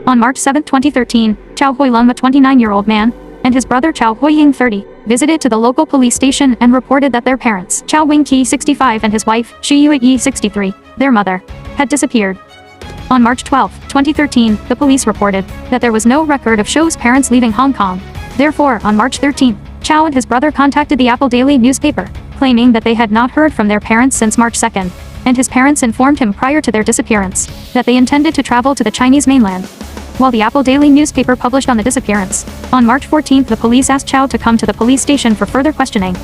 On March 7, 2013, CHAU HOI-LEUNG, a 29-year-old man, and his brother CHAU HOI-YING, 30, visited to the local police station and reported that their parents, CHAU WING-KI, 65, and his wife, Shi Yue-Yi, 63, their mother, had disappeared. On March 12, 2013, the police reported that there was no record of CHAU's parents leaving Hong Kong. Therefore, on March 13, CHAU and his brother contacted the Apple Daily newspaper, claiming that they had not heard from their parents since March 2, and his parents informed him prior to their disappearance that they intended to travel to the Chinese mainland. While the Apple Daily newspaper published on the disappearance, on March 14, the police asked CHAU to come to the police station for further questioning.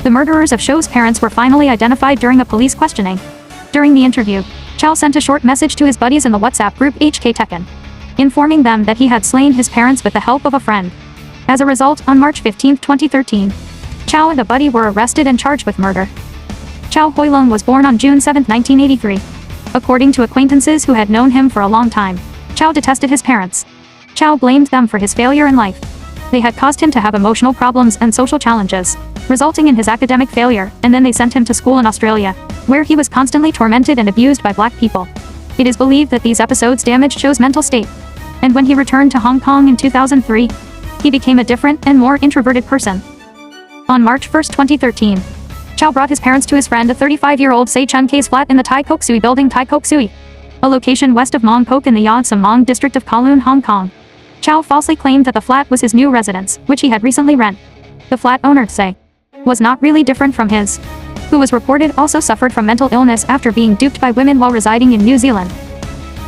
The murderers of CHAU's parents were finally identified during the police questioning. During the interview, CHAU sent a short message to his buddies in the WhatsApp group HK Tekken, informing them that he had slain his parents with the help of a friend. As a result, on March 15, 2013, CHAU and a buddy were arrested and charged with murder. CHAU HOI-LEUNG was born on June 7, 1983. According to acquaintances who had known him for a long time, CHAU detested his parents. CHAU blamed them for his failure in life. They had caused him to have emotional problems and social challenges, resulting in his academic failure, and then they sent him to school in Australia, where he was constantly tormented and abused by black people. It is believed that these episodes damaged CHAU's mental state, and when he returned to Hong Kong in 2003, he became a different and more introverted person. On March 1, 2013, CHAU brought his parents to his friend, a 35-year-old Sei Chun K's flat in the Tai Kok Sui building, Tai Kok Sui, a location west of Mong Kok in the Yad Sam Mong district of Kowloon, Hong Kong. CHAU falsely claimed that the flat was his new residence, which he had recently rented. The flat owner, Tsui, was not really different from his, who was reported also suffered from mental illness after being duped by women while residing in New Zealand.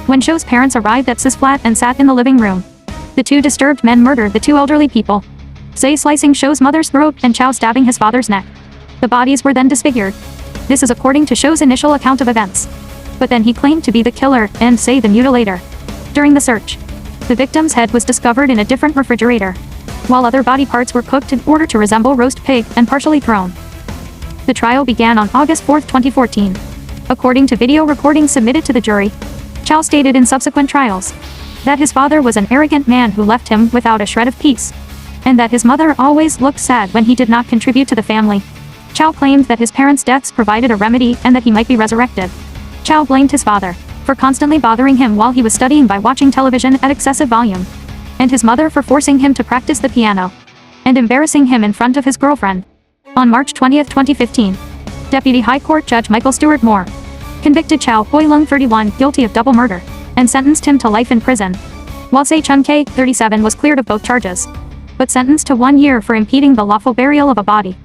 When CHAU's parents arrived at Tsui's flat and sat in the living room, the two disturbed men murdered the two elderly people, Tsui slicing CHAU's mother's throat and CHAU stabbing his father's neck. The bodies were then disfigured. This is according to CHAU's initial account of events. But then he claimed to be the killer and Tsui the mutilator. During the search, the victim's head was discovered in a different refrigerator, while other body parts were cooked in order to resemble roast pig and partially thrown. The trial began on August 4, 2014. According to video recordings submitted to the jury, CHAU stated in subsequent trials that his father was an arrogant man who left him without a shred of peace, and that his mother always looked sad when he did not contribute to the family. CHAU claimed that his parents' deaths provided a remedy and that he might be resurrected. CHAU blamed his father for constantly bothering him while he was studying by watching television at excessive volume, and his mother for forcing him to practice the piano and embarrassing him in front of his girlfriend. On March 20, 2015, Deputy High Court Judge Michael Stewart Moore convicted CHAU HOI-LEUNG, 31, guilty of double murder and sentenced him to life in prison, while Sei Chun K, 37, was cleared of both charges, but sentenced to 1 year for impeding the lawful burial of a body.